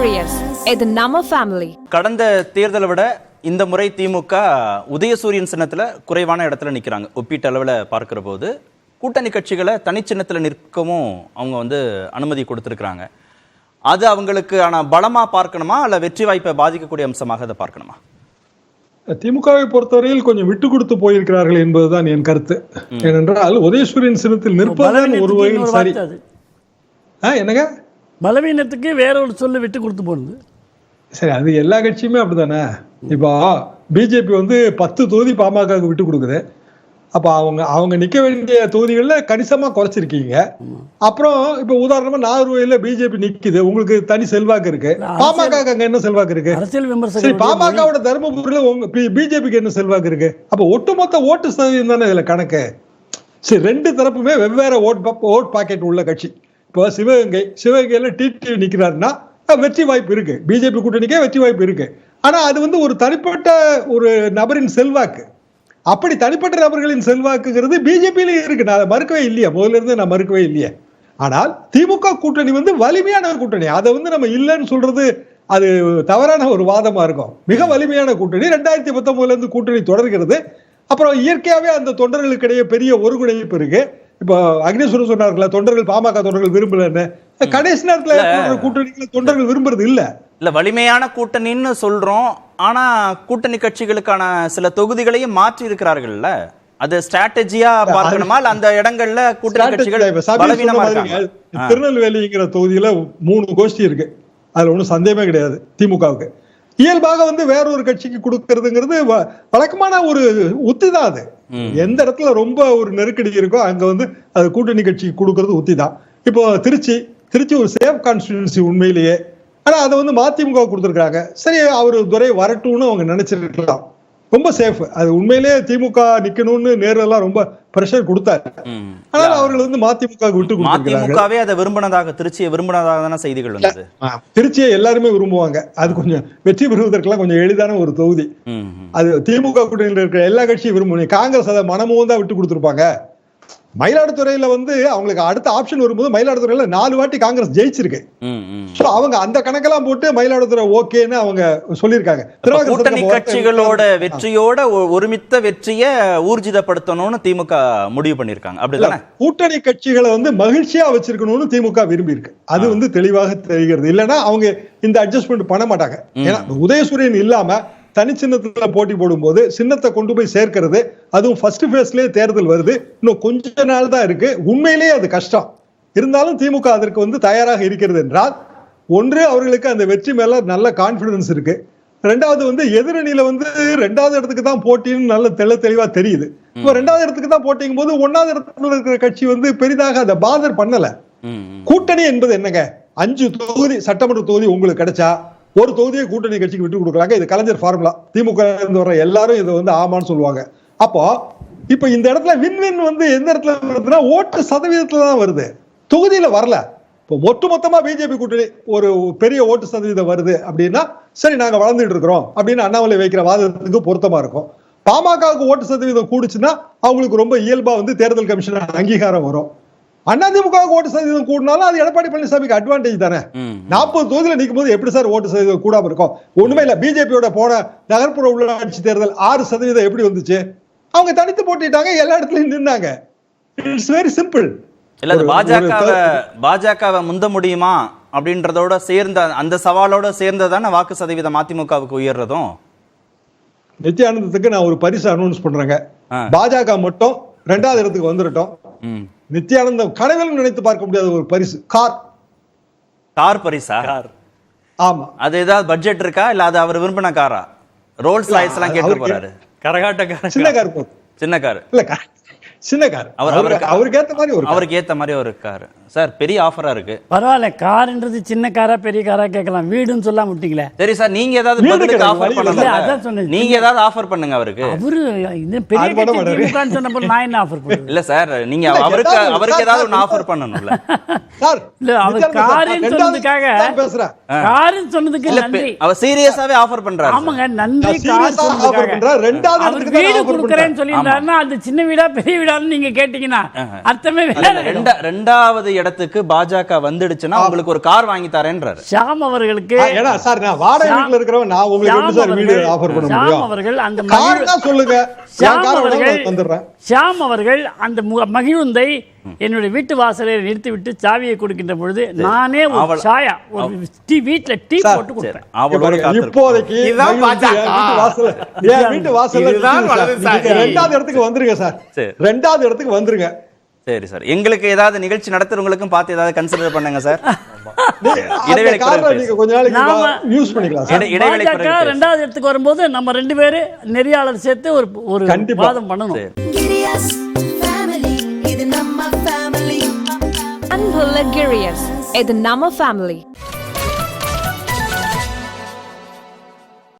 Warriors. இது நம்ம family. கடந்த தேர்தலை விட இந்த முறை திமுக உதயசூரியன் சின்னத்துல குறைவான இடத்துல நிக்கிறாங்க. ஒப்பீட்டு அளவில் பார்க்கிற போது கூட்டணி கட்சிகளை தனிச்சின்னத்தில் நிற்கவும் அவங்க அனுமதி கொடுத்திருக்கிறாங்க. அது அவங்களுக்கு பலமா பார்க்கணுமா அல்ல வெற்றி வாய்ப்பை பாதிக்கக்கூடிய அம்சமாக அதை பார்க்கணுமா? திமுகவை பொறுத்தவரையில் கொஞ்சம் விட்டு கொடுத்து போயிருக்கிறார்கள் என்பதுதான் என் கருத்து. ஏனென்றால் உதயசூரியன் சின்னத்தில் நிற்பதுதான் ஒரு வகையில் சரி. என்னங்க பலவீனத்துக்கு வேற ஒரு சொல்லு விட்டு கொடுத்து போனது சரி. அது எல்லா கட்சியுமே அப்படித்தானே. இப்போ பிஜேபி 10 தொகுதி பாமகவுக்கு விட்டு கொடுக்குது. அப்ப அவங்க நிக்க வேண்டிய தொகுதிகள்ல கணிசமா குறைச்சிருக்கீங்க. அப்புறம் இப்ப உதாரணமா நாகர்கோயில பிஜேபி நிக்குது, உங்களுக்கு தனி செல்வாக்கு இருக்கு. பாமக அங்க என்ன செல்வாக்கு இருக்கு? சரி, பாமகவோட தர்மபுரியில பிஜேபிக்கு என்ன செல்வாக்கு இருக்கு? அப்ப ஒட்டுமொத்த ஓட்டு சதவீதம் தானே இதுல கணக்கு. சரி, ரெண்டு தரப்புமே வெவ்வேறு ஓட் பாக்கெட் உள்ள கட்சி. இப்போ சிவகங்கையில டிடிவி நிக்கிறாருன்னா வெற்றி வாய்ப்பு இருக்கு, பிஜேபி கூட்டணிக்கே வெற்றி வாய்ப்பு இருக்கு. ஆனா அது ஒரு தனிப்பட்ட ஒரு நபரின் செல்வாக்கு. அப்படி தனிப்பட்ட நபர்களின் செல்வாக்குங்கிறது பிஜேபியில இருக்கு, நான் மறுக்கவே இல்லையா, முதல்ல இருந்து நான் மறுக்கவே இல்லையே. ஆனால் திமுக கூட்டணி வலிமையான கூட்டணி. அதை நம்ம இல்லைன்னு சொல்றது அது தவறான ஒரு வாதமா இருக்கும். மிக வலிமையான கூட்டணி. 2019 இருந்து கூட்டணி தொடர்கிறது. அப்புறம் இயற்கையாவே அந்த தொண்டர்களுக்கிடையே பெரிய ஒருங்கிணைப்பு இருக்கு. இப்போ அக்னேஸ்வரர் சொன்னார்களா, தொண்டர்கள் பாமக தொண்டர்கள் விரும்பலன்னு. கடைசி நேரத்துல கூட்டணிகளை தொண்டர்கள் விரும்புறது இல்ல. வலிமையான கூட்டணின்னு சொல்றோம், ஆனா கூட்டணி கட்சிகளுக்கான சில தொகுதிகளையும் மாற்றி இருக்கிறார்கள்ல. அது ஸ்ட்ராட்டஜியா பார்க்கணுமா இல்ல அந்த இடங்கள்ல கூட்டணி கட்சிகள் பலவீனமா இருக்காங்க? திருநெல்வேலிங்கிற தொகுதியில 3 கோஷ்டி இருக்கு, அதுல ஒன்றும் சந்தேகமே கிடையாது. திமுகவுக்கு இயல்பாக வேறொரு கட்சிக்கு கொடுக்கறதுங்கிறது வழக்கமான ஒரு உத்தி தான். அது எந்த இடத்துல ரொம்ப ஒரு நெருக்கடி இருக்கோ அங்க அது கூட்டணி கட்சிக்கு கொடுக்கறது உத்தி தான். இப்போ திருச்சி ஒரு சேஃப் கான்ஸ்டிட்யூன்சி உண்மையிலேயே. ஆனா அதை மதிமுக கொடுத்துருக்காங்க. சரி, அவரு துரை வரட்டும்னு அவங்க நினைச்சிருக்கலாம். ரொம்ப சேஃப். அது உண்மையிலேயே திமுக நிக்கணும்னு நேரெல்லாம் ரொம்ப பிரஷர் கொடுத்தாரு. ஆனால் அவர்கள் மதிமுக விட்டு மதிமுகவே அதை விரும்பினதாக, திருச்சியை விரும்பினதாக செய்திகள் வந்தது. திருச்சியை எல்லாருமே விரும்புவாங்க. அது கொஞ்சம் வெற்றி பெறுவதற்கெல்லாம் கொஞ்சம் எளிதான ஒரு தொகுதி. அது திமுக கூட்டணியில் இருக்கிற எல்லா கட்சியும் விரும்புவாங்க. காங்கிரஸ் அதை மனமும் தான் விட்டு கொடுத்துருப்பாங்க. மயிலாடுதுறையில அவங்களுக்கு அடுத்த ஆப்ஷன் வரும்போது மயிலாடுதுறையில 4 வாட்டி காங்கிரஸ் ஜெயிச்சிருக்கு. அவங்க அந்த கணக்கெல்லாம் போட்டு மயிலாடுதுறை ஓகேன்னு அவங்க சொல்லியிருக்காங்க. கூட்டணி கட்சிகளோட வெற்றியோட ஒருமித்த வெற்றியை ஊர்ஜிதப்படுத்தணும்னு திமுக முடிவு பண்ணிருக்காங்க. அப்படிதானே? கூட்டணி கட்சிகளை மகிழ்ச்சியா வச்சிருக்கணும்னு திமுக விரும்பி இருக்கு. அது தெளிவாக தெரிகிறது. இல்லைன்னா அவங்க இந்த அட்ஜஸ்ட்மெண்ட் பண்ண மாட்டாங்க. ஏன்னா உதயசூரியன் இல்லாம தனி சின்னத்துல போட்டி போடும் போது சின்னத்தை கொண்டு போய் சேர்க்கிறது, அதுவும் ஃபர்ஸ்ட் ஃபேஸ்லயே தேர்தல் வருது, இன்னும் கொஞ்ச நாள் தான் இருக்கு. உண்மையிலேயே அது கஷ்டம். இருந்தாலும் திமுக அதற்கு தயாராக இருக்கிறது என்றால், ஒன்று அவர்களுக்கு அந்த வெற்றி மேல நல்ல கான்பிடன்ஸ் இருக்கு. ரெண்டாவது எதிரணியில 2வது இடத்துக்கு தான் போட்டின்னு நல்ல தெளிவா தெரியுது. இப்போ 2வது இடத்துக்கு தான் போட்டிங்கும் போது 1வது இடத்துல இருக்கிற கட்சி பெரிதாக அதை பாதர் பண்ணல. கூட்டணி என்பது என்னங்க? 5 தொகுதி சட்டமன்ற தொகுதி உங்களுக்கு கிடைச்சா ஒரு தொகுதியை கூட்டணி கட்சிக்கு விட்டு கொடுக்குறாங்க. இது கலைஞர் ஃபார்முலா. திமுக இருந்து வர எல்லாரும் இதை ஆமான்னு சொல்லுவாங்க. அப்போ இப்ப இந்த இடத்துல வின் எந்த இடத்துல வருதுன்னா ஓட்டு சதவீதத்துல தான் வருது, தொகுதியில வரல. இப்போ ஒட்டுமொத்தமா பிஜேபி கூட்டணி ஒரு பெரிய ஓட்டு சதவீதம் வருது அப்படின்னா சரி, நாங்க வளர்ந்துட்டு இருக்கிறோம் அப்படின்னு அண்ணாமலை வைக்கிற வாதத்துக்கு பொருத்தமா இருக்கும். பாமகவுக்கு ஓட்டு சதவீதம் கூடுச்சுன்னா அவங்களுக்கு ரொம்ப இயல்பா தேர்தல் கமிஷன் அங்கீகாரம் வரும். அதிமுக ஓட்டு சதவீதம் கூடினாலும் அது எடப்பாடி பழனிசாமிக்கு அட்வான்டேஜ் தானே. 40 தொகுதியில நிற்கும் போது எப்படி சார் ஓட்டு சதவீதம் கூடாம இருக்கும்? ஒண்ணுமே இல்ல. பிஜேபியோட போன நகர்ப்புற உள்ளாட்சி தேர்தல் 6% எப்படி வந்துச்சு? அவங்க தனித்து போட்டிட்டாங்க, எல்லா இடத்துலயும் நின்னாங்க. It's very simple. இல்ல பாஜகவை முந்த முடியுமா அப்படின்றதோட சேர்ந்த அந்த சவாலோட சேர்ந்ததான வாக்கு சதவீதம் அதிமுகவுக்கு உயர்றதும். நித்யானந்தத்துக்கு நான் ஒரு பரிசு அனௌன்ஸ் பண்றேங்க. பாஜக மட்டும் 2வது இடத்துக்கு வந்துட்டோம். நித்யானந்தம் கனவில் நினைத்து பார்க்க முடியாத ஒரு பரிசு. கார் பரிசா? ஆமா. அது ஏதாவது பட்ஜெட் இருக்கா இல்ல அது அவர் விரும்பின காரா? ரோல்ஸ் ராய்ஸ் எல்லாம் கேட்டு போறாரு. கரகாட்ட கார், சின்ன கார் போதும். சின்ன கார் இல்ல, சின்ன கார். அவருக்கு ஏத்த மாதிரி ஒரு கார். சார், பெரிய ஆஃபரா இருக்கு. பரவாயில்ல, கார்ன்றது சின்ன காரா பெரிய காரா கேட்கலாம், வீடுன்னு சொல்லாம விட்டீங்களே. சரி சார், நீங்க ஏதாவது பதிலுக்கு ஆஃபர் பண்ணுங்க. அதான் சொன்னேன், நீங்க ஏதாவது ஆஃபர் பண்ணுங்க அவருக்கு. அவரு இந்த பெரிய கட்சி சொன்னப்ப நான் என்ன ஆஃபர் பண்ணுவேன்? இல்ல சார், நீங்க அவருக்கு ஏதாவது ஒன்னு ஆஃபர் பண்ணணும்ல சார். இல்ல, அவர் கார்ன்னு சொன்னதுக்காக பேசுறேன். கார்ன்னு சொன்னதுக்கு நன்றி. அவர் சீரியஸாவே ஆஃபர் பண்றாரு. ஆமாங்க, நன்றி. கார் சொன்னதுக்காக. 2வது வீடு கொடுக்கறேன்னு சொல்லியிருந்தாருன்னா அது சின்ன வீடா பெரிய வீடா வீடான்னு நீங்க கேட்டீங்கன்னா அர்த்தமே வேற. ரெண்டாவது இடத்துக்கு பாஜக வந்துடுச்சுன்னா உங்களுக்கு ஒரு கார் வாங்கி தரேன்றாரு ஷாம் அவர்களுக்கு. ஏன்னா சார் நான் வாடகை வீட்டுல இருக்கிறவன் நான் உங்களுக்கு எப்படி சார் வீடு ஆஃபர் பண்ண ஷாம் முடியும்? அவர்கள் அந்த கார் தான் சொல்லுங்க, ஷாம் அவர்கள் அந்த மகிழுந்தை என்னுடைய வீட்டு வாசலை நிறுத்திவிட்டு சாவியை கொடுக்கின்ற பொழுது நானே ஒரு சாயா ஒரு வீட்டுல டீ போட்டு கொடுத்தேன். இப்போதைக்கு வீட்டு வாசல்ல ரெண்டாவது இடத்துக்கு வந்துருங்க சார், ரெண்டாவது இடத்துக்கு வந்துருங்க. சரி சார், எங்களுக்கு ஏதாவது நிகழ்ச்சி நடத்துறவங்களுக்கும் பார்த்து ஏதாவது கன்சிடர் பண்ணுங்க சார். ரெண்டாவது இடத்துக்கு வரும்போது நம்ம 2 பேரு நெறியாளர் சேர்த்து ஒரு வாதம் பண்ணணும். அன்புள்ள கிரியஸ், இது நம்ம ஃபேமிலி.